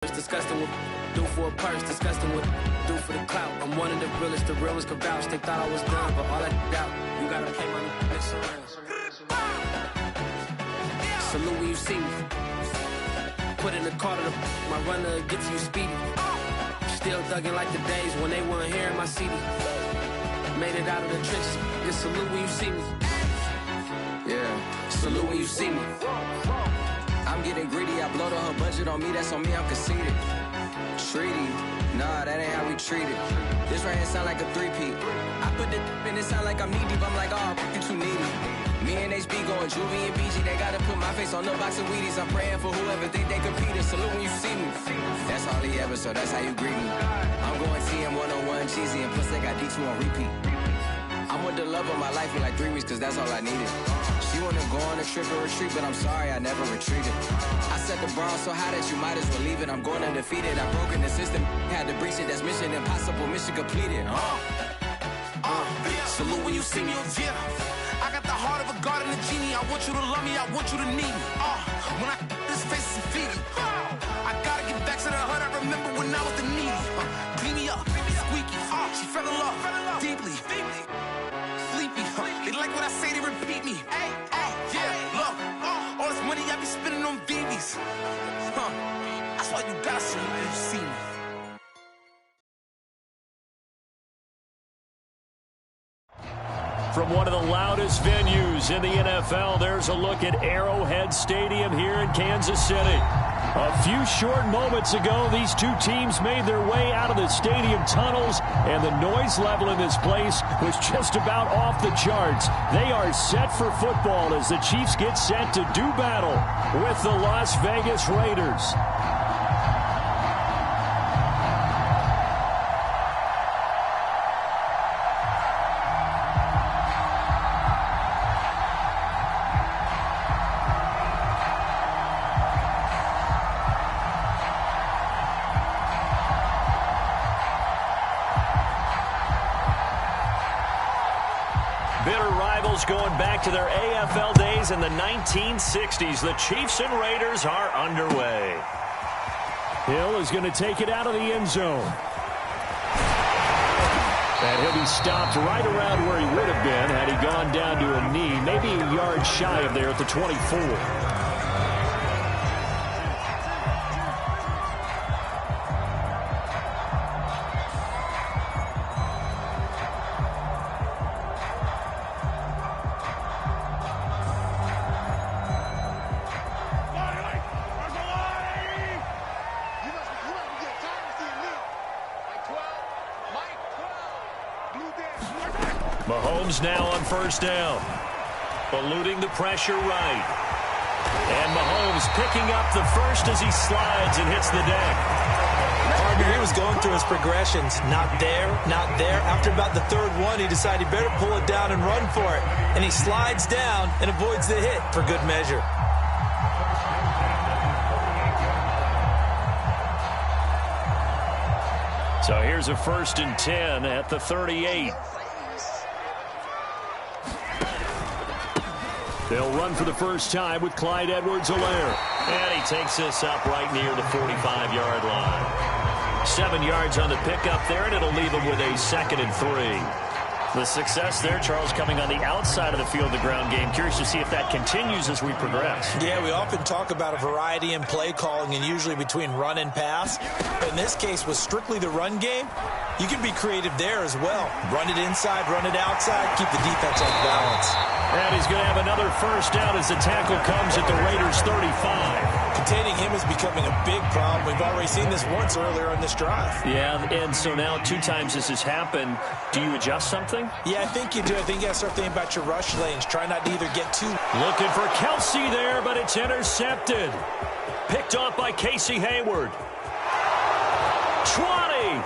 Disgusting with do for a purse, disgusting with do for the clout. I'm one of the realest, the real ones can vouch. They thought I was done, but all that out. You gotta pay my next round. Salute when you see me. Put in the car to my runner, get to you speedy. Still thugging like the days when they weren't here in my CD. Made it out of the trenches. Just salute when you see me. Yeah, salute when you see me. I'm getting greedy, I blowed all her budget on me, that's on me, I'm conceited. Treaty, nah, that ain't how we treat it. This right here sound like a three-peat. I put the in it sound like I'm knee-deep, I'm like, oh, you too needy. Me and HB going Juvie and BG, they gotta put my face on no box of Wheaties. I'm praying for whoever think they competing, salute when you see me. That's all he ever, so that's how you greet me. I'm going TM 101 cheesy, and plus they got D2 on repeat. I'm with the love of my life in like 3 weeks, cause that's all I needed. She wanna go on a trip or retreat, but I'm sorry, I never retreated. I set the bar so high that you might as well leave it. I'm going undefeated, I've broken the system. Had to breach it, that's mission impossible, mission completed. Salute when you see me, yeah. I got the heart of a god and a genie. I want you to love me, I want you to need me. When I this face is feedy. I gotta get back to the hood, I remember when I was the needy. Clean me up, squeaky. She fell in love, deeply. Sleepy, they like what I say, they repeat me. Yeah, look, all this money I be spending on BBs. That's why you gotta see me when you see me. From one of the loudest venues in the NFL, there's a look at Arrowhead Stadium here in Kansas City. A few short moments ago, these two teams made their way out of the stadium tunnels, and the noise level in this place was just about off the charts. They are set for football as the Chiefs get set to do battle with the Las Vegas Raiders. Bitter rivals going back to their AFL days in the 1960s. The Chiefs and Raiders are underway. Hill is going to take it out of the end zone. And he'll be stopped right around where he would have been had he gone down to a knee, maybe a yard shy of there at the 24. Mahomes now on first down. Eluding the pressure right. And Mahomes picking up the first as he slides and hits the deck. Partner, he was going through his progressions. Not there, not there. After about the third one, he decided he better pull it down and run for it. And he slides down and avoids the hit for good measure. So here's a 1st and 10 at the 38. They'll run for the first time with Clyde Edwards-Helaire. And he takes this up right near the 45-yard line. 7 yards on the pickup there, and it'll leave him with a 2nd and 3. The success there, Charles, coming on the outside of the field, the ground game. Curious to see if that continues as we progress. Yeah, we often talk about a variety in play calling and usually between run and pass. But in this case, with strictly the run game, you can be creative there as well. Run it inside, run it outside, keep the defense off balance. And he's going to have another first down as the tackle comes at the Raiders' 35. Containing him is becoming a big problem. We've already seen this once earlier in this drive. Yeah, and so now 2 times this has happened. Do you adjust something? Yeah, I think you do. I think you got to start thinking about your rush lanes. Try not to either get too... Looking for Kelsey there, but it's intercepted. Picked off by Casey Hayward. 20.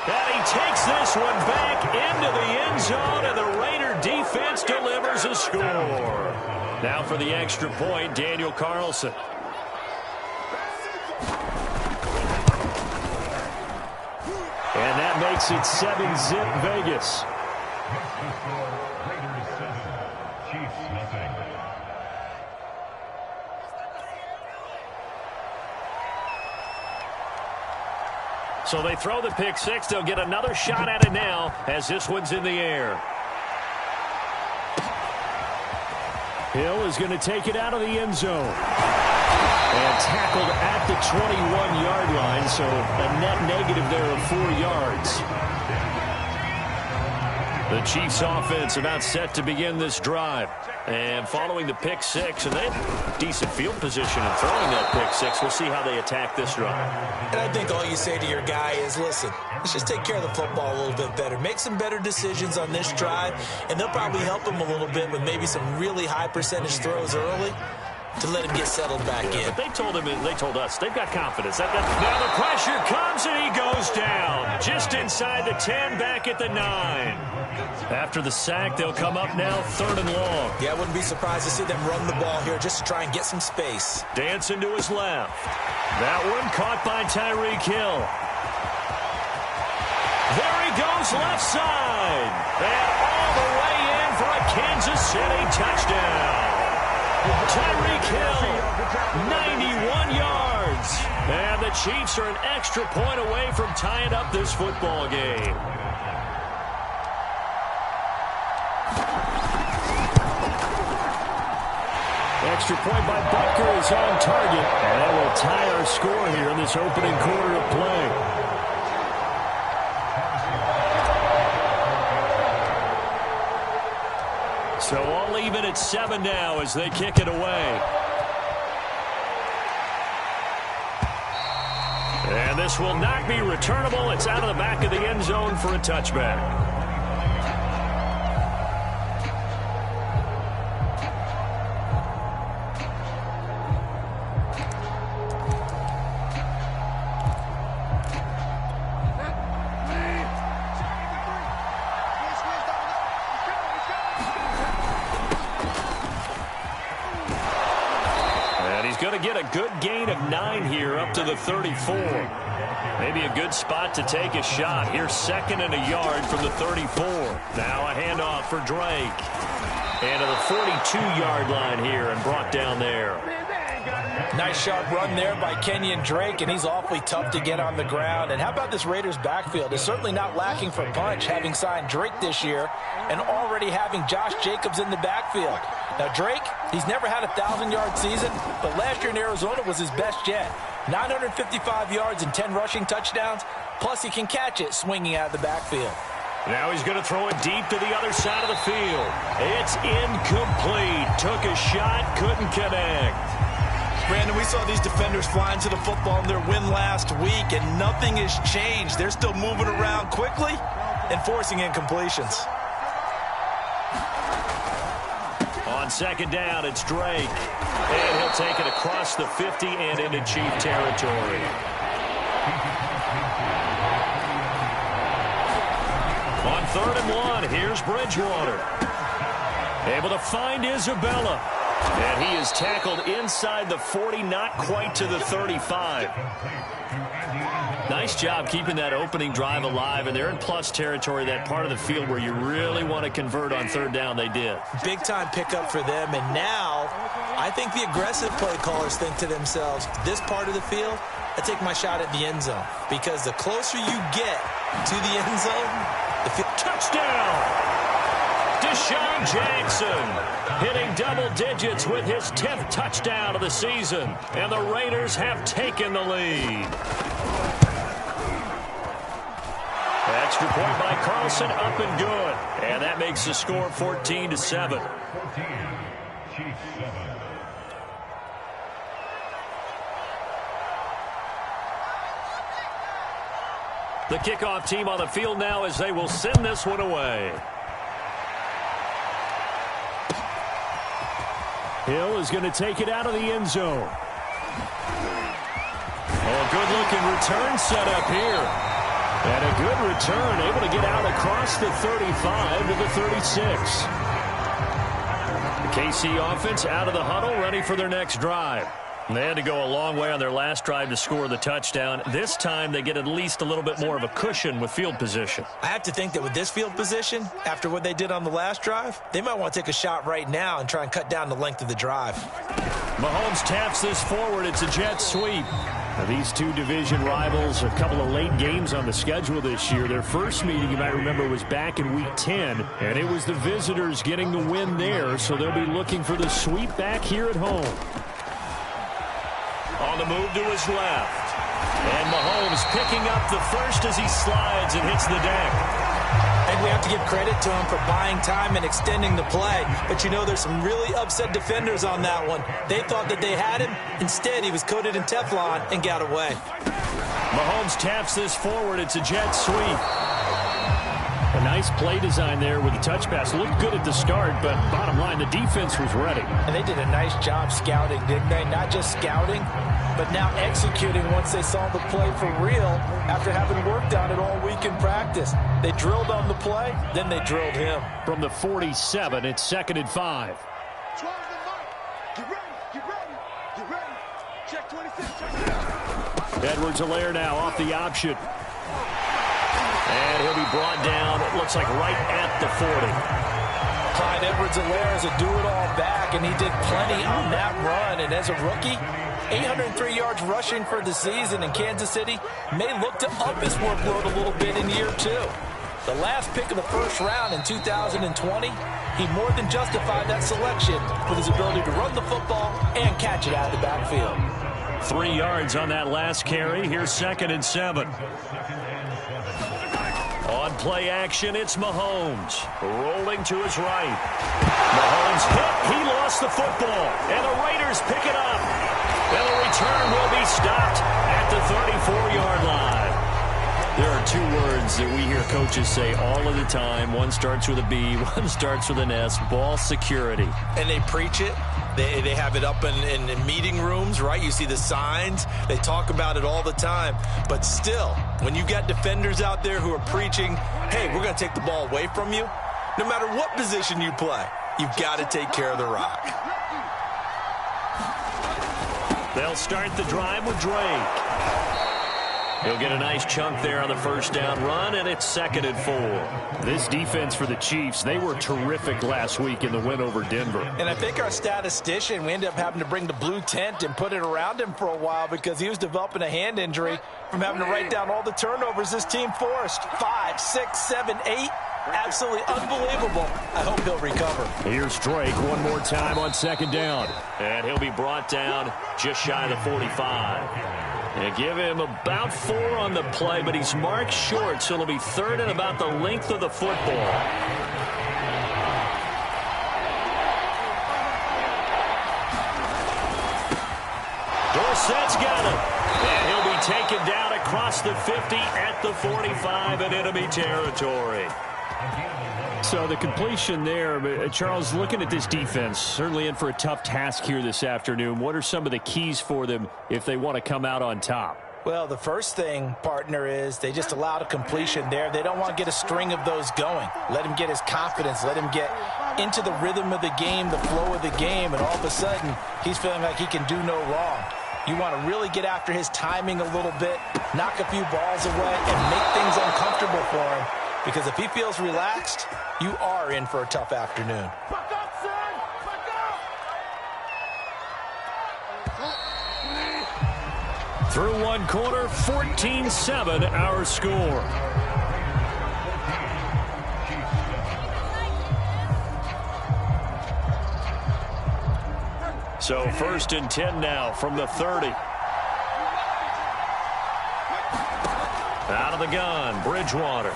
And he takes this one back into the end zone, and the Raider defense delivers a score. Now for the extra point, Daniel Carlson. And that makes it 7-zip Vegas. Raiders 7, Chiefs nothing. So they throw the pick six. They'll get another shot at it now as this one's in the air. Hill is going to take it out of the end zone. And tackled at the 21-yard line, so a net negative there of 4 yards. The Chiefs offense about set to begin this drive. And following the pick six, and they have decent field position in throwing that pick six. We'll see how they attack this drive. And I think all you say to your guy is, listen, let's just take care of the football a little bit better. Make some better decisions on this drive, and they'll probably help him a little bit with maybe some really high percentage throws early to let him get settled back in. But they told us, they've got confidence. Now the pressure comes, and he goes down. Just inside the 10, back at the 9. After the sack, they'll come up now 3rd and long. Yeah, I wouldn't be surprised to see them run the ball here just to try and get some space. Dancing to his left. That one caught by Tyreek Hill. There he goes, left side. And all the way in for a Kansas City touchdown. Tyreek Hill, 91 yards. And the Chiefs are an extra point away from tying up this football game. Extra point by Butker is on target. And that will tie our score here in this opening quarter of play. So all even at 7 now as they kick it away. And this will not be returnable. It's out of the back of the end zone for a touchback. Get a good gain of 9 here up to the 34. Maybe a good spot to take a shot. Here's 2nd and a yard from the 34. Now a handoff for Drake. And to the 42-yard line here and brought down there. Nice sharp run there by Kenyon Drake, and he's awfully tough to get on the ground. And how about this Raiders backfield? It's certainly not lacking for punch, having signed Drake this year and already having Josh Jacobs in the backfield. Now, Drake, he's never had a 1,000-yard season, but last year in Arizona was his best yet. 955 yards and 10 rushing touchdowns, plus he can catch it swinging out of the backfield. Now he's going to throw it deep to the other side of the field. It's incomplete. Took a shot, couldn't connect. Brandon, we saw these defenders flying to the football in their win last week, and nothing has changed. They're still moving around quickly and forcing incompletions. On 2nd down, it's Drake. And he'll take it across the 50 and into Chief territory. On 3rd and 1, here's Bridgewater. Able to find Isabella. And he is tackled inside the 40, not quite to the 35. Nice job keeping that opening drive alive, and they're in plus territory, that part of the field where you really want to convert on 3rd down. They did. Big-time pickup for them, and now I think the aggressive play callers think to themselves, this part of the field, I take my shot at the end zone, because the closer you get to the end zone, the field. Touchdown! Deshaun Jackson hitting double digits with his 10th touchdown of the season, and the Raiders have taken the lead. Extra point by Carlson, up and good. And that makes the score 14-7. 14, Chiefs 7. The kickoff team on the field now as they will send this one away. Hill is going to take it out of the end zone. Oh, good-looking return set up here. And a good return, able to get out across the 35 to the 36. The KC offense out of the huddle, ready for their next drive. And they had to go a long way on their last drive to score the touchdown. This time they get at least a little bit more of a cushion with field position. I have to think that with this field position, after what they did on the last drive, they might want to take a shot right now and try and cut down the length of the drive. Mahomes taps this forward. It's a jet sweep. Now, these two division rivals, a couple of late games on the schedule this year. Their first meeting, you might remember, was back in Week 10, and it was the visitors getting the win there, so they'll be looking for the sweep back here at home. On the move to his left, and Mahomes picking up the first as he slides and hits the deck. And we have to give credit to him for buying time and extending the play. But you know, there's some really upset defenders on that one. They thought that they had him. Instead, he was coated in Teflon and got away. Mahomes taps this forward. It's a jet sweep. A nice play design there with the touch pass. Looked good at the start, but bottom line, the defense was ready. And they did a nice job scouting, didn't they? Not just scouting, but now executing once they saw the play for real after having worked on it all week in practice. They drilled on the play, then they drilled him. From the 47, it's 2nd and 5. Edwards-Helaire now off the option. And he'll be brought down, it looks like right at the 40. Clyde Edwards-Helaire is a do-it-all back, and he did plenty on that run. And as a rookie, 803 yards rushing for the season in Kansas City may look to up his workload a little bit in year 2. The last pick of the first round in 2020, he more than justified that selection with his ability to run the football and catch it out of the backfield. 3 yards on that last carry. Here's 2nd and 7. On play action, it's Mahomes. Rolling to his right. Mahomes hit. He lost the football. And the Raiders pick it up. And the return will be stopped at the 34-yard line. There are 2 words that we hear coaches say all of the time. One starts with a B, one starts with an S. Ball security. And they preach it. They have it up in meeting rooms, right? You see the signs. They talk about it all the time. But still, when you got defenders out there who are preaching, hey, we're going to take the ball away from you, no matter what position you play, you've got to take care of the rock. They'll start the drive with Drake. He'll get a nice chunk there on the first down run, and it's 2nd and 4. This defense for the Chiefs, they were terrific last week in the win over Denver. And I think our statistician, we ended up having to bring the blue tent and put it around him for a while because he was developing a hand injury from having to write down all the turnovers this team forced. 5, 6, 7, 8. Absolutely unbelievable. I hope he'll recover. Here's Drake one more time on 2nd down. And he'll be brought down just shy of the 45. And give him about 4 on the play, but he's marked short, so it'll be 3rd and about the length of the football. Dorsett's got him. And he'll be taken down across the 50 at the 45 in enemy territory. So the completion there, Charles, looking at this defense, certainly in for a tough task here this afternoon. What are some of the keys for them if they want to come out on top? Well, the first thing, partner, is they just allowed a completion there. They don't want to get a string of those going. Let him get his confidence. Let him get into the rhythm of the game, the flow of the game, and all of a sudden, he's feeling like he can do no wrong. You want to really get after his timing a little bit, knock a few balls away, and make things uncomfortable for him. Because if he feels relaxed, you are in for a tough afternoon. Through one quarter, 14-7 our score. So 1st and 10 now from the 30. Out of the gun, Bridgewater.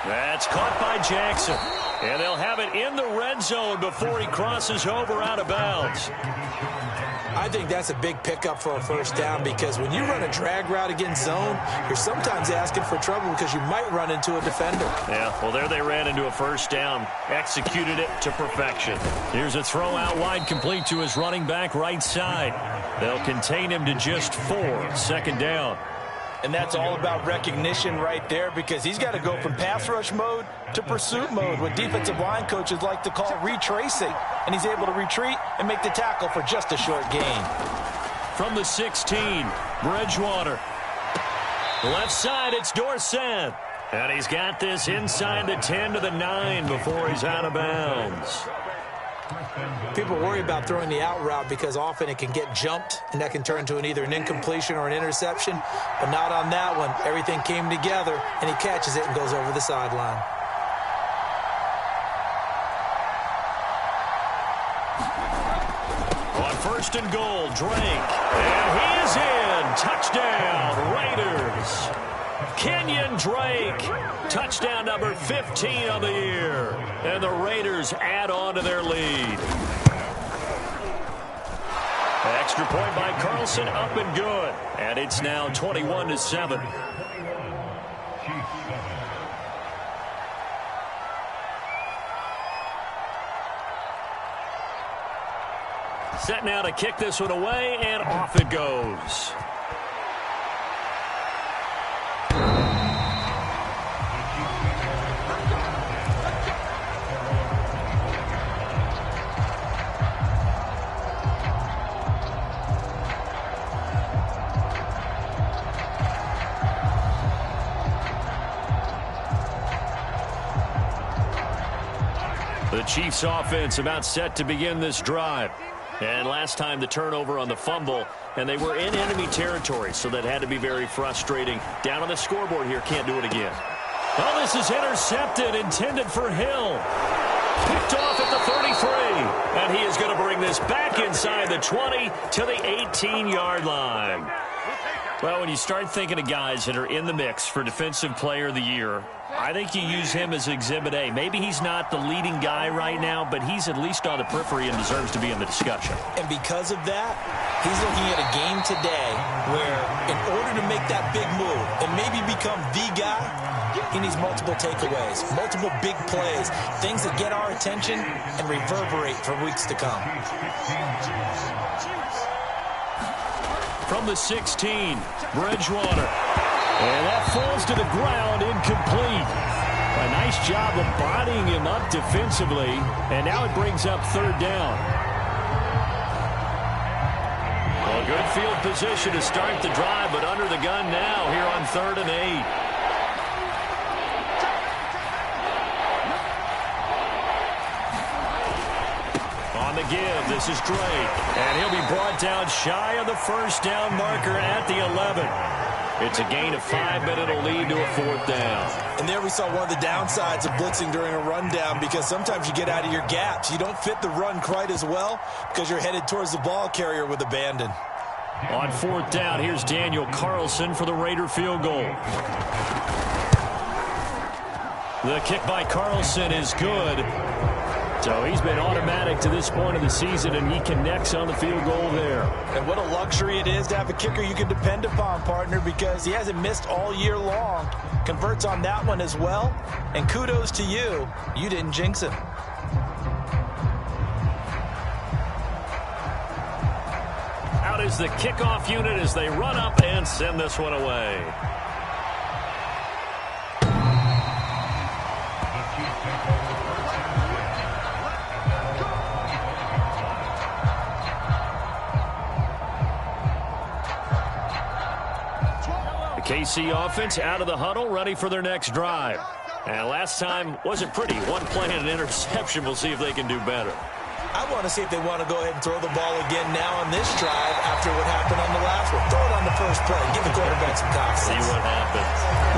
That's caught by Jackson. And they'll have it in the red zone before he crosses over out of bounds. I think that's a big pickup for a first down because when you run a drag route against zone, you're sometimes asking for trouble because you might run into a defender. Yeah, well, there they ran into a first down. Executed it to perfection. Here's a throw out wide complete to his running back right side. They'll contain him to just 4. 2nd down. And that's all about recognition right there because he's got to go from pass rush mode to pursuit mode, what defensive line coaches like to call retracing. And he's able to retreat and make the tackle for just a short gain. From the 16, Bridgewater. Left side, it's Dorsett. And he's got this inside the 10 to the 9 before he's out of bounds. People worry about throwing the out route because often it can get jumped, and that can turn into either an incompletion or an interception. But not on that one. Everything came together, and he catches it and goes over the sideline. On first and goal, Drake. And he is in. Touchdown, Raiders. Kenyon Drake. Touchdown number 15 on the year. And the Raiders add on to their lead. Extra point by Carlson, up and good. And it's now 21-7. Set now to kick this one away, and off it goes. The Chiefs offense about set to begin this drive. And last time the turnover on the fumble, and they were in enemy territory, so that had to be very frustrating. Down on the scoreboard here, can't do it again. Oh, this is intercepted, intended for Hill. Picked off at the 33, and he is going to bring this back inside the 20 to the 18-yard line. Well, when you start thinking of guys that are in the mix for Defensive Player of the Year, I think you use him as Exhibit A. Maybe he's not the leading guy right now, but he's at least on the periphery and deserves to be in the discussion. And because of that, he's looking at a game today where in order to make that big move and maybe become the guy, he needs multiple takeaways, multiple big plays, things that get our attention and reverberate for weeks to come. From the 16, Bridgewater. And that falls to the ground, incomplete. A nice job of bodying him up defensively, and now it brings up third down. Well, good field position to start the drive, but under the gun now here on 3rd and 8. On the give, this is Drake. And he'll be brought down shy of the first down marker at the 11. It's a gain of 5, but it'll lead to a 4th down. And there we saw one of the downsides of blitzing during a rundown, because sometimes you get out of your gaps. You don't fit the run quite as well because you're headed towards the ball carrier with abandon. On 4th down, here's Daniel Carlson for the Raider field goal. The kick by Carlson is good. So he's been automatic to this point of the season, and he connects on the field goal there. And what a luxury it is to have a kicker you can depend upon, partner, because he hasn't missed all year long. Converts on that one as well. And kudos to you. You didn't jinx him. Out is the kickoff unit as they run up and send this one away. KC offense out of the huddle, ready for their next drive. And last time wasn't pretty. One play and an interception. We'll see if they can do better. I want to see if they want to go ahead and throw the ball again now on this drive after what happened on the last one. Throw it on the first play. Give the quarterback some confidence. See what happens.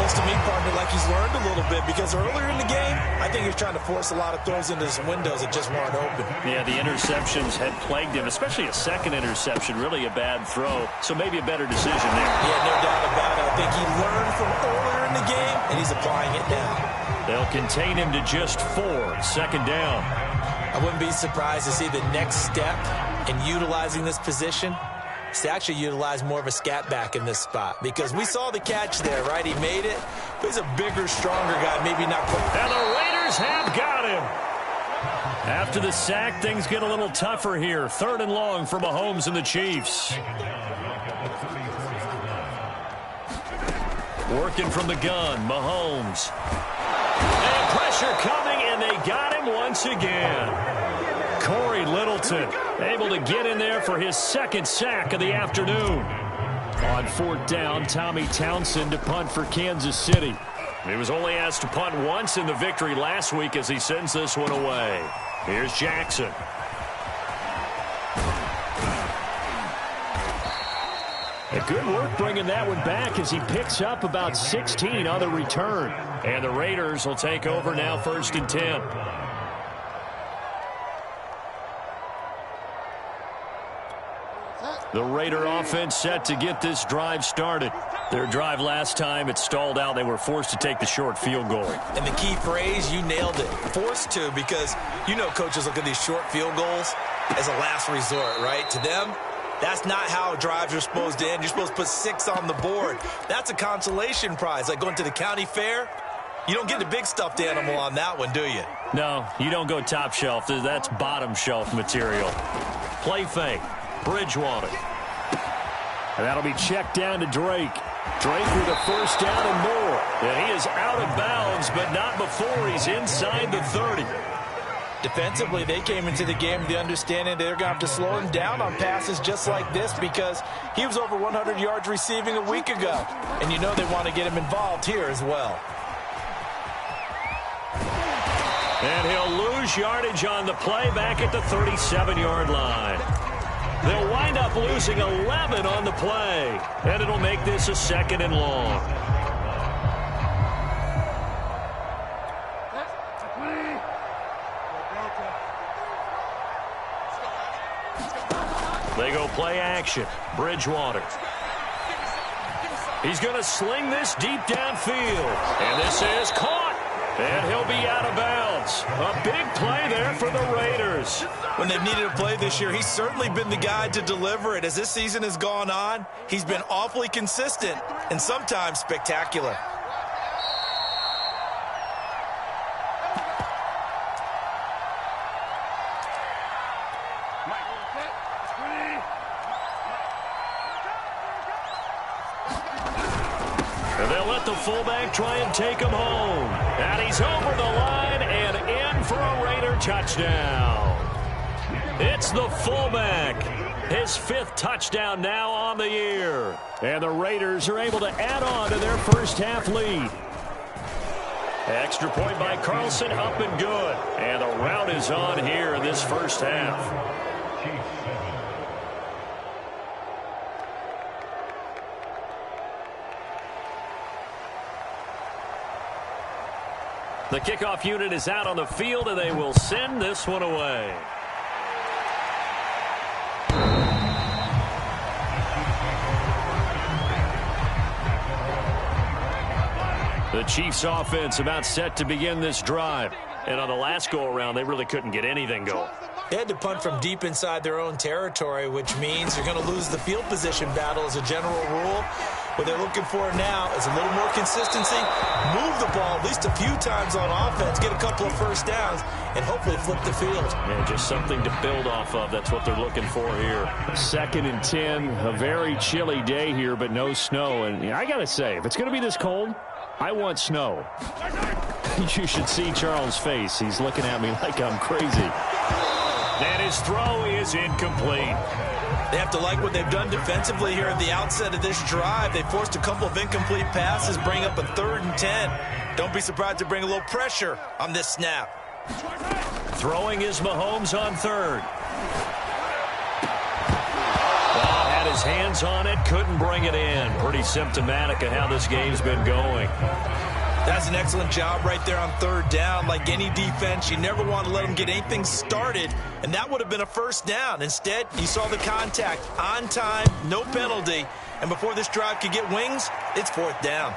Looks to me, partner, like he's learned a little bit, because earlier in the game, I think he was trying to force a lot of throws into some windows that just weren't open. Yeah, the interceptions had plagued him, especially a second interception, really a bad throw. So maybe a better decision there. Yeah, no doubt about it. I think he learned from earlier in the game, and he's applying it now. They'll contain him to just 4. 2nd down. I wouldn't be surprised to see the next step in utilizing this position is to actually utilize more of a scat back in this spot, because we saw the catch there, right? He made it, but he's a bigger, stronger guy, maybe not quite. And the Raiders have got him. After the sack, things get a little tougher here. 3rd and long for Mahomes and the Chiefs. Working from the gun, Mahomes. And pressure coming, and they got him once again. Corey Littleton able to get in there for his 2nd sack of the afternoon. On 4th down, Tommy Townsend to punt for Kansas City. He was only asked to punt once in the victory last week as he sends this one away. Here's Jackson. Good work bringing that one back as he picks up about 16 on the return. And the Raiders will take over now, 1st and 10. The Raider offense set to get this drive started. Their drive last time, it stalled out. They were forced to take the short field goal. And the key phrase, you nailed it. Forced to, because you know coaches look at these short field goals as a last resort, right? To them, that's not how drives are supposed to end. You're supposed to put 6 on the board. That's a consolation prize, like going to the county fair. You don't get the big stuffed animal on that one, do you? No, you don't go top shelf. That's bottom shelf material. Play fake. Bridgewater. And that'll be checked down to Drake. Drake with a first down and more. And he is out of bounds, but not before he's inside the 30. Defensively, they came into the game with the understanding they're going to have to slow him down on passes just like this because he was over 100 yards receiving a week ago. And you know they want to get him involved here as well. And he'll lose yardage on the play back at the 37-yard line. They'll wind up losing 11 on the play. And it'll make this a 2nd and long. They go play action. Bridgewater. He's going to sling this deep downfield. And this is caught. And he'll be out of bounds. A big play there for the Raiders. When they've needed a play this year, he's certainly been the guy to deliver it. As this season has gone on, he's been awfully consistent and sometimes spectacular. And they'll let the fullback try and take him home. And he's over the line and in for a Raider touchdown. It's the fullback. His 5th touchdown now on the year. And the Raiders are able to add on to their first half lead. Extra point by Carlson, up and good. And the rout is on here in this first half. The kickoff unit is out on the field, and they will send this one away. The Chiefs offense about set to begin this drive. And on the last go-around, they really couldn't get anything going. They had to punt from deep inside their own territory, which means you're going to lose the field position battle as a general rule. What they're looking for now is a little more consistency, move the ball at least a few times on offense, get a couple of first downs, and hopefully flip the field. Yeah, just something to build off of. That's what they're looking for here. 2nd and 10, a very chilly day here, but no snow. And I got to say, if it's going to be this cold, I want snow. You should see Charles' face. He's looking at me like I'm crazy. And his throw is incomplete. They have to like what they've done defensively here at the outset of this drive. They forced a couple of incomplete passes, bring up a 3rd and 10. Don't be surprised to bring a little pressure on this snap. Throwing is Mahomes on 3rd. Ball had his hands on it, couldn't bring it in. Pretty symptomatic of how this game's been going. That's an excellent job right there on 3rd down. Like any defense, you never want to let them get anything started, and that would have been a first down. Instead, you saw the contact on time, no penalty, and before this drive could get wings, it's 4th down.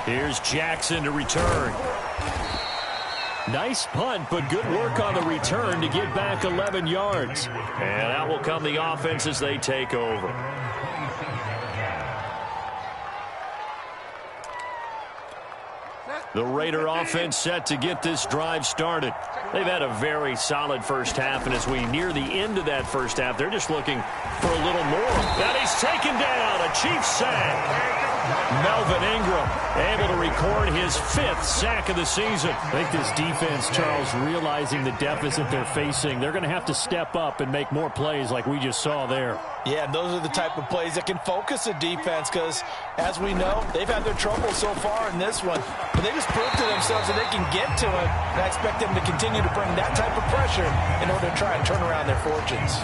Here's Jackson to return. Nice punt, but good work on the return to get back 11 yards. And out will come the offense as they take over. The Raider offense set to get this drive started. They've had a very solid first half, and as we near the end of that first half, they're just looking for a little more. And he's taken down, a Chiefs sack. Melvin Ingram able to record his 5th sack of the season. I think this defense, Charles, realizing the deficit they're facing, they're going to have to step up and make more plays like we just saw there. Yeah, and those are the type of plays that can focus a defense because, as we know, they've had their trouble so far in this one. But they just proved to themselves that they can get to it, and I expect them to continue to bring that type of pressure in order to try and turn around their fortunes.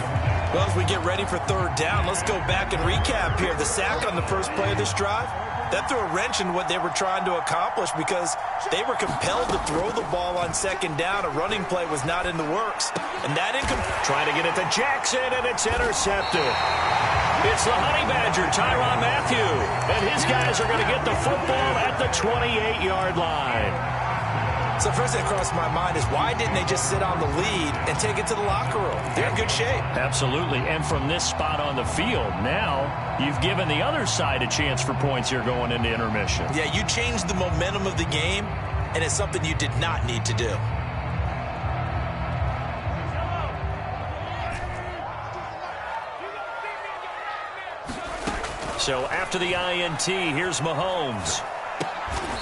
Well, as we get ready for third down, let's go back and recap here. The sack on the first play of this drive, that threw a wrench in what they were trying to accomplish because they were compelled to throw the ball on second down. A running play was not in the works. And that trying to get it to Jackson, and it's intercepted. It's the Honey Badger, Tyrann Mathieu. And his guys are going to get the football at the 28-yard line. So first thing that crossed my mind is why didn't they just sit on the lead and take it to the locker room? They're in good shape. Absolutely. And from this spot on the field, now you've given the other side a chance for points here going into intermission. Yeah, you changed the momentum of the game, and it's something you did not need to do. So after the INT, here's Mahomes.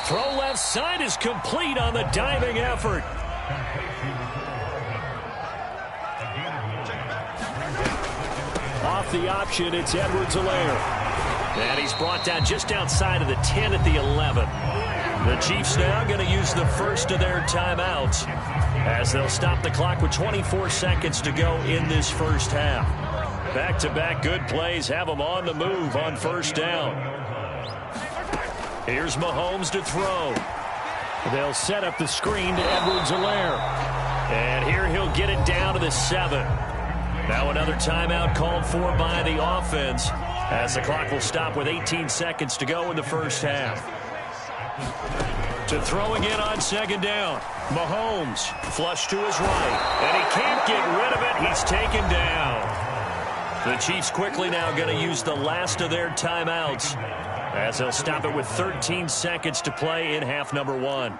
Throw left side is complete on the diving effort. Off the option, it's Edwards-Helaire. And he's brought down just outside of the 10 at the 11. The Chiefs now going to use the first of their timeouts as they'll stop the clock with 24 seconds to go in this first half. Back-to-back good plays have them on the move on first down. Here's Mahomes to throw. They'll set up the screen to Edwards-Helaire. And here he'll get it down to the 7. Now another timeout called for by the offense as the clock will stop with 18 seconds to go in the first half. To throw again on second down. Mahomes flush to his right. And he can't get rid of it. He's taken down. The Chiefs quickly now going to use the last of their timeouts as they'll stop it with 13 seconds to play in half number 1.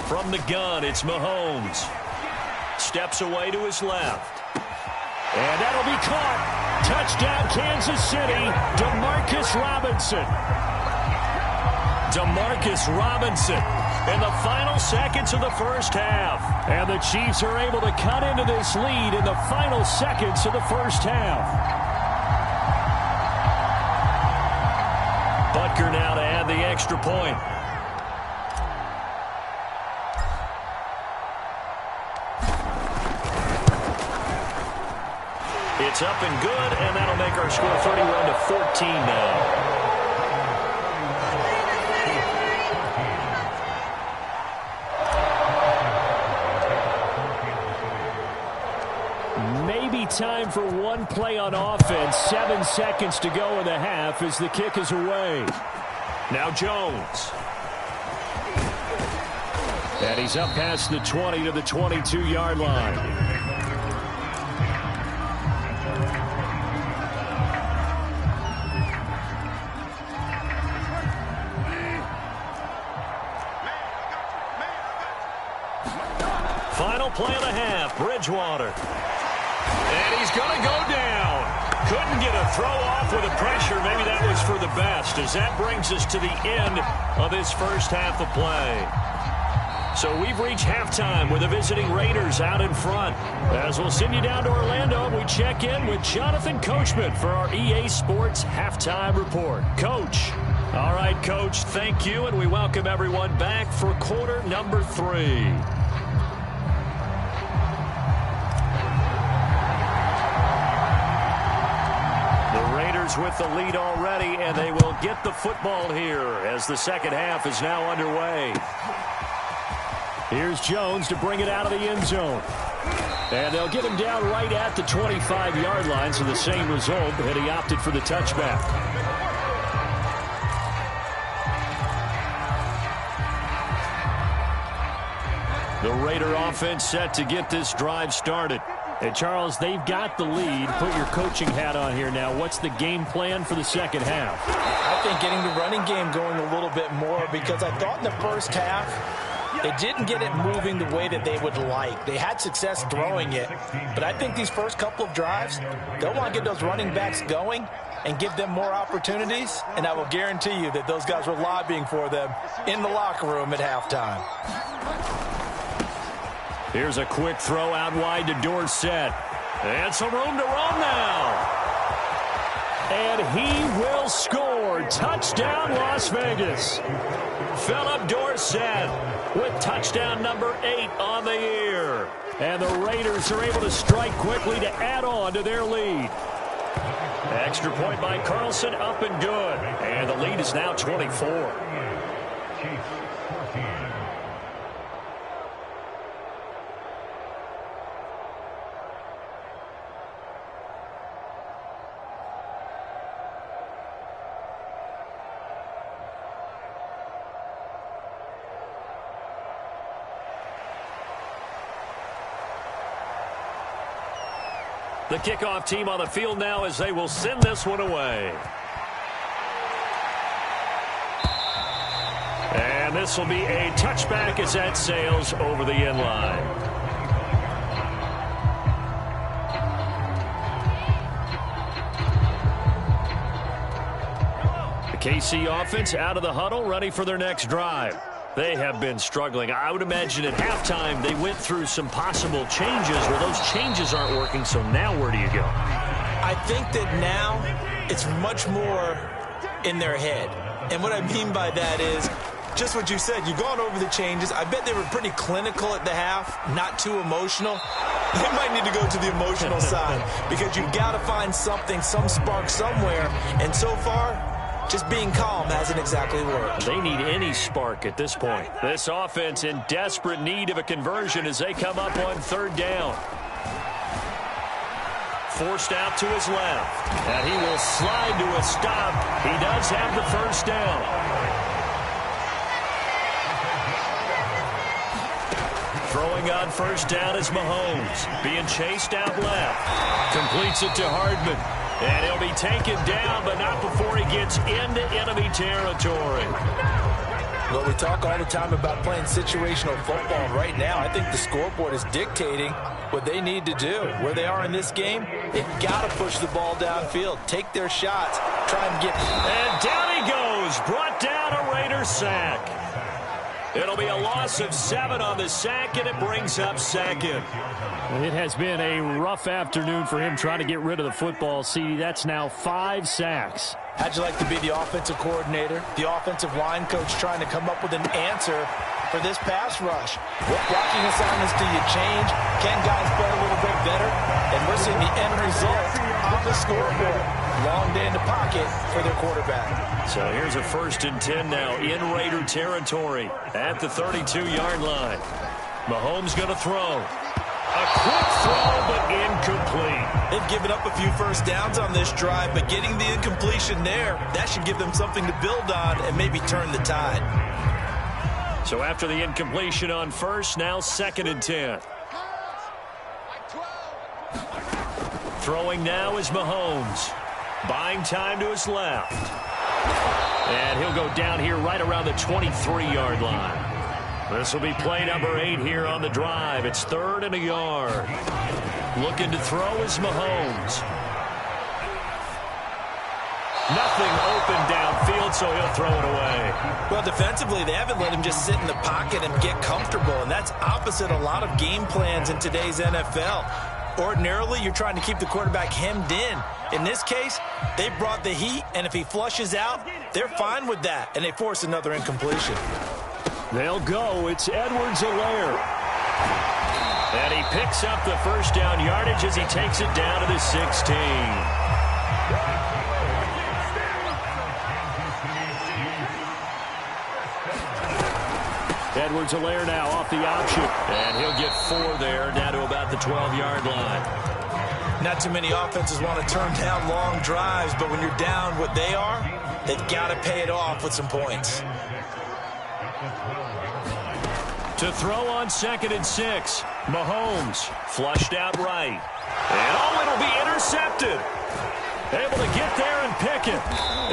From the gun, it's Mahomes. Steps away to his left. And that'll be caught. Touchdown, Kansas City. DeMarcus Robinson. DeMarcus Robinson in the final seconds of the first half. And the Chiefs are able to cut into this lead in the final seconds of the first half. Butker now to add the extra point. It's up and good, and that'll make our score 31-14 now. Maybe time for one play on offense. 7 seconds to go in the half as the kick is away. Now Jones. And he's up past the 20 to the 22-yard line. Final play of the half, Bridgewater. And he's going to go down. Couldn't get a throw off with the pressure. Maybe that was for the best, as that brings us to the end of this first half of play. So we've reached halftime with the visiting Raiders out in front. As we'll send you down to Orlando, we check in with Jonathan Coachman for our EA Sports Halftime Report. Coach. All right, Coach, thank you, and we welcome everyone back for quarter number 3. With the lead already, and they will get the football here as the second half is now underway. Here's Jones to bring it out of the end zone. And they'll get him down right at the 25-yard line, so the same result, and he opted for the touchback. The Raider offense set to get this drive started. And, Charles, they've got the lead. Put your coaching hat on here now. What's the game plan for the second half? I think getting the running game going a little bit more, because I thought in the first half they didn't get it moving the way that they would like. They had success throwing it, but I think these first couple of drives, they'll want to get those running backs going and give them more opportunities, and I will guarantee you that those guys were lobbying for them in the locker room at halftime. Here's a quick throw out wide to Dorsett. And some room to run now. And he will score. Touchdown, Las Vegas. Philip Dorsett with touchdown number 8 on the year. And the Raiders are able to strike quickly to add on to their lead. Extra point by Carlson, up and good. And the lead is now 24. The kickoff team on the field now as they will send this one away. And this will be a touchback as that sails over the end line. The KC offense out of the huddle, ready for their next drive. They have been struggling. I would imagine at halftime they went through some possible changes. Well, those changes aren't working, so now where do you go? I think that now it's much more in their head. And what I mean by that is just what you said. You've gone over the changes. I bet they were pretty clinical at the half, not too emotional. They might need to go to the emotional side because you've got to find something, some spark somewhere. And so far, just being calm hasn't exactly worked. They need any spark at this point. This offense in desperate need of a conversion as they come up on third down. Forced out to his left. And he will slide to a stop. He does have the first down. Throwing on first down is Mahomes. Being chased out left. Completes it to Hardman. And he'll be taken down, but not before he gets into enemy territory. Well, we talk all the time about playing situational football. Right now, I think the scoreboard is dictating what they need to do. Where they are in this game, they've got to push the ball downfield, take their shots, try and get... And down he goes, brought down a Raider sack. It'll be a loss of 7 on the sack, and it brings up second. It has been a rough afternoon for him trying to get rid of the football. See, that's now 5 sacks. How'd you like to be the offensive coordinator, the offensive line coach trying to come up with an answer for this pass rush? What blocking assignments do you change? Can guys play a little bit better? And we're seeing the end result on the scoreboard. Long day in the pocket for their quarterback. So here's a 1st and 10 now in Raider territory at the 32-yard line. Mahomes going to throw. A quick throw, but incomplete. They've given up a few first downs on this drive, but getting the incompletion there, that should give them something to build on and maybe turn the tide. So after the incompletion on first, now 2nd and 10. Throwing now is Mahomes. Buying time to his left. And he'll go down here right around the 23-yard line. This will be play number 8 here on the drive. It's 3rd and a yard. Looking to throw is Mahomes. Nothing open downfield, so he'll throw it away. Well, defensively, they haven't let him just sit in the pocket and get comfortable, and that's opposite a lot of game plans in today's NFL. Ordinarily, you're trying to keep the quarterback hemmed in. In this case, they brought the heat, and if he flushes out, they're fine with that, and they force another incompletion. They'll go. It's Edwards-Helaire. And he picks up the first down yardage as he takes it down to the 16. Edwards-Helaire now off the option. And he'll get 4 there, down to about the 12-yard line. Not too many offenses want to turn down long drives, but when you're down what they are, they've got to pay it off with some points. To throw on 2nd and 6. Mahomes flushed out right. And it'll be intercepted. Able to get there and pick it.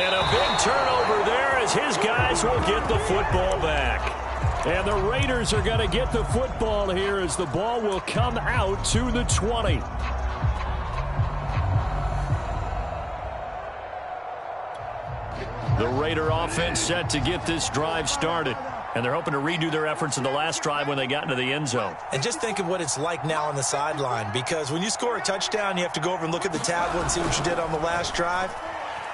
And a big turnover there as his guys will get the football back. And the Raiders are going to get the football here as the ball will come out to the 20. The Raider offense set to get this drive started. And they're hoping to redo their efforts in the last drive when they got into the end zone. And just think of what it's like now on the sideline, because when you score a touchdown, you have to go over and look at the tablet and see what you did on the last drive.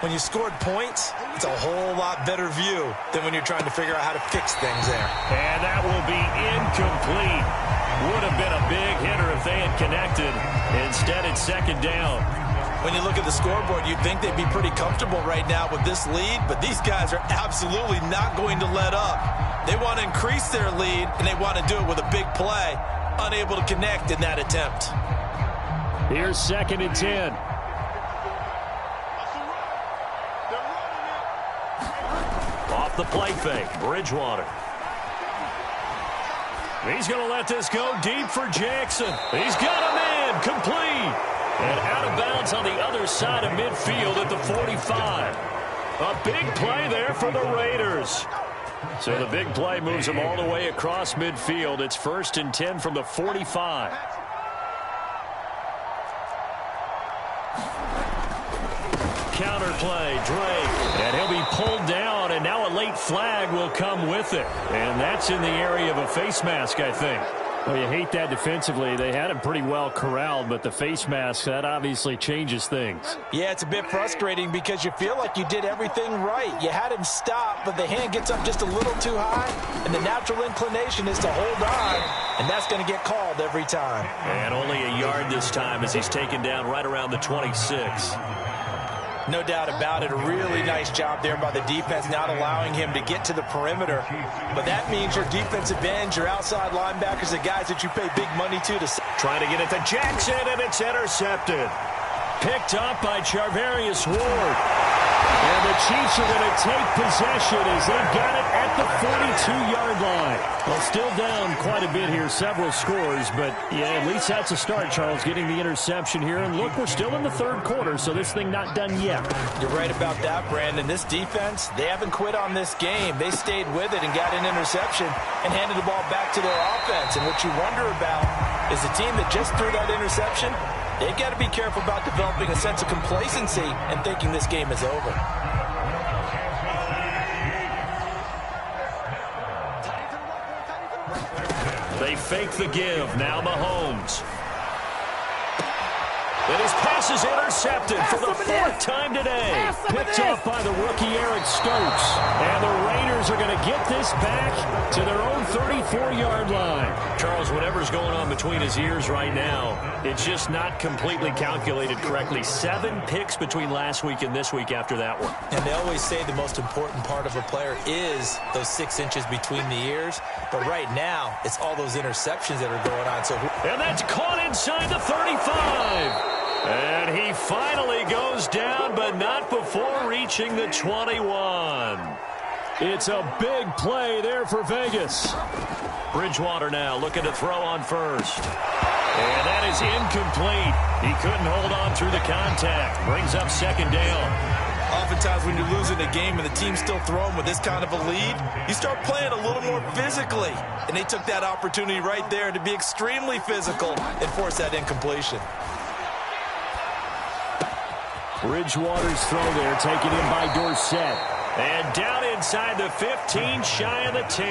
When you scored points, it's a whole lot better view than when you're trying to figure out how to fix things there. And that will be incomplete. Would have been a big hitter if they had connected. Instead, it's second down. When you look at the scoreboard, you'd think they'd be pretty comfortable right now with this lead, but these guys are absolutely not going to let up. They want to increase their lead, and they want to do it with a big play. Unable to connect in that attempt. Here's second and 10. Off the play fake, Bridgewater. He's going to let this go deep for Jackson. He's got a man, complete. And out of bounds on the other side of midfield at the 45. A big play there for the Raiders. So the big play moves them all the way across midfield. It's first and 10 from the 45. Counter play, Drake. And he'll be pulled down, and now a late flag will come with it. And that's in the area of a face mask, I think. Well, you hate that defensively. They had him pretty well corralled, but the face mask, that obviously changes things. Yeah, it's a bit frustrating because you feel like you did everything right. You had him stop, but the hand gets up just a little too high, and the natural inclination is to hold on, and that's going to get called every time. And only a yard this time as he's taken down right around the 26. No doubt about it. A really nice job there by the defense, not allowing him to get to the perimeter. But that means your defensive ends, your outside linebackers, the guys that you pay big money to. Trying to get it to Jackson, and it's intercepted. Picked up by Charvarius Ward. And the Chiefs are going to take possession as they've got it at the 42-yard line. Well, still down quite a bit here, several scores, but yeah, at least that's a start, Charles, getting the interception here. And look, we're still in the third quarter, so this thing not done yet. You're right about that, Brandon. This defense, they haven't quit on this game. They stayed with it and got an interception and handed the ball back to their offense. And what you wonder about is the team that just threw that interception, they've got to be careful about developing a sense of complacency and thinking this game is over. They fake the give. Now Mahomes. And his pass is intercepted for the fourth time today. Picked up by the rookie Eric Stokes. And the Raiders are going to get this back to their own 34-yard line. Charles, whatever's going on between his ears right now, it's just not completely calculated correctly. 7 picks between last week and this week after that one. And they always say the most important part of a player is those 6 inches between the ears. But right now, it's all those interceptions that are going on. And that's caught inside the 35. And he finally goes down, but not before reaching the 21. It's a big play there for Vegas. Bridgewater now looking to throw on first. And that is incomplete. He couldn't hold on through the contact. Brings up second down. Oftentimes when you're losing a game and the team's still throwing with this kind of a lead, you start playing a little more physically. And they took that opportunity right there to be extremely physical and force that incompletion. Bridgewater's throw there taken in by Dorsett. And down inside the 15, shy of the 10.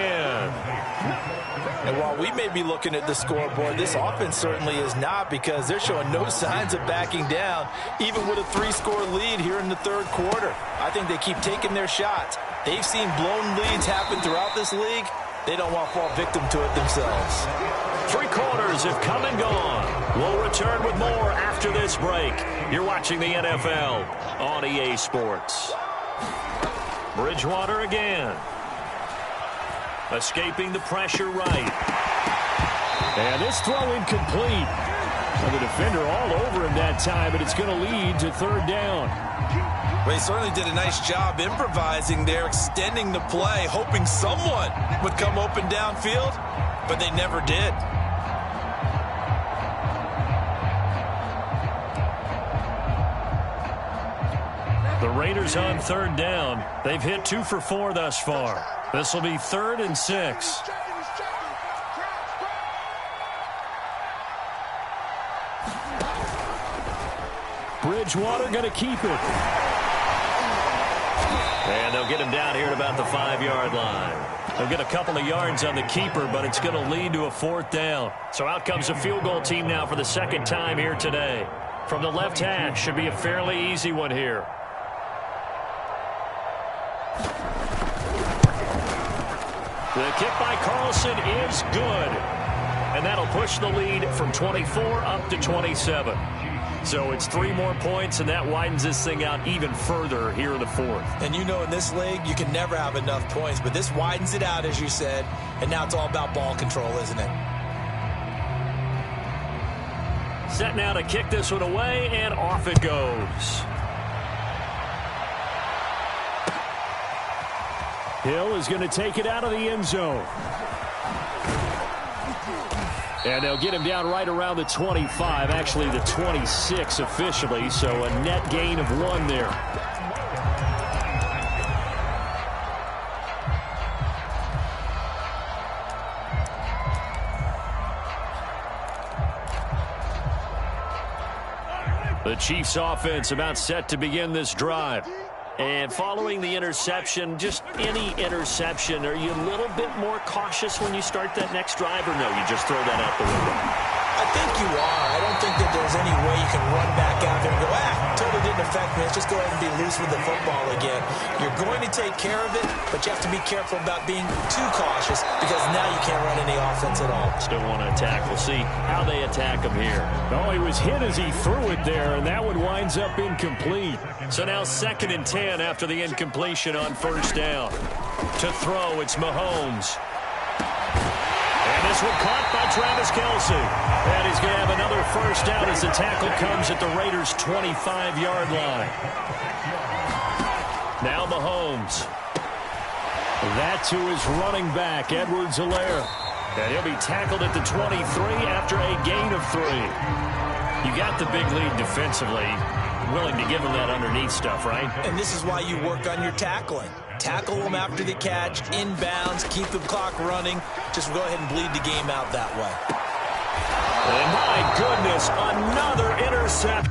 And while we may be looking at the scoreboard, this offense certainly is not, because they're showing no signs of backing down, even with a 3-score lead here in the third quarter. I think they keep taking their shots. They've seen blown leads happen throughout this league. They don't want to fall victim to it themselves. 3 quarters have come and gone. We'll return with more after this break. You're watching the NFL on EA Sports. Bridgewater again. Escaping the pressure right. And this throw incomplete. And the defender all over him that time, but it's going to lead to third down. Well, he certainly did a nice job improvising there, extending the play, hoping someone would come open downfield, but they never did. The Raiders on third down. They've hit 2 for 4 thus far. This will be 3rd and 6. Bridgewater going to keep it. And they'll get him down here at about the 5-yard line. They'll get a couple of yards on the keeper, but it's going to lead to a 4th down. So out comes a field goal team now for the 2nd time here today. From the left hash, should be a fairly easy one here. The kick by Carlson is good. And that'll push the lead from 24 up to 27. So it's 3 more points, and that widens this thing out even further here in the fourth. And you know in this league, you can never have enough points, but this widens it out, as you said, and now it's all about ball control, isn't it? Set now to kick this one away, and off it goes. Hill is going to take it out of the end zone. And they'll get him down right around the 25, actually the 26 officially, so a net gain of 1 there. The Chiefs offense about set to begin this drive. And following the interception, just any interception, are you a little bit more cautious when you start that next drive, or no, you just throw that out the window? I think you are. I don't think that there's any way you can run back out there and go, totally didn't affect me. Let's just go ahead and be loose with the football again. You're going to take care of it, but you have to be careful about being too cautious because now you can't run any offense at all. Still want to attack. We'll see how they attack him here. Oh, he was hit as he threw it there, and that one winds up incomplete. So now 2nd and 10 after the incompletion on first down. To throw, it's Mahomes. And this one caught by Travis Kelce. And he's going to have another first down as the tackle comes at the Raiders' 25-yard line. Now Mahomes. That to his running back, Edwards-Helaire. And he'll be tackled at the 23 after a gain of 3. You got the big lead defensively. Willing to give him that underneath stuff, right? And this is why you work on your tackling. Tackle them after the catch, inbounds, keep the clock running. Just go ahead and bleed the game out that way. And my goodness, another intercept.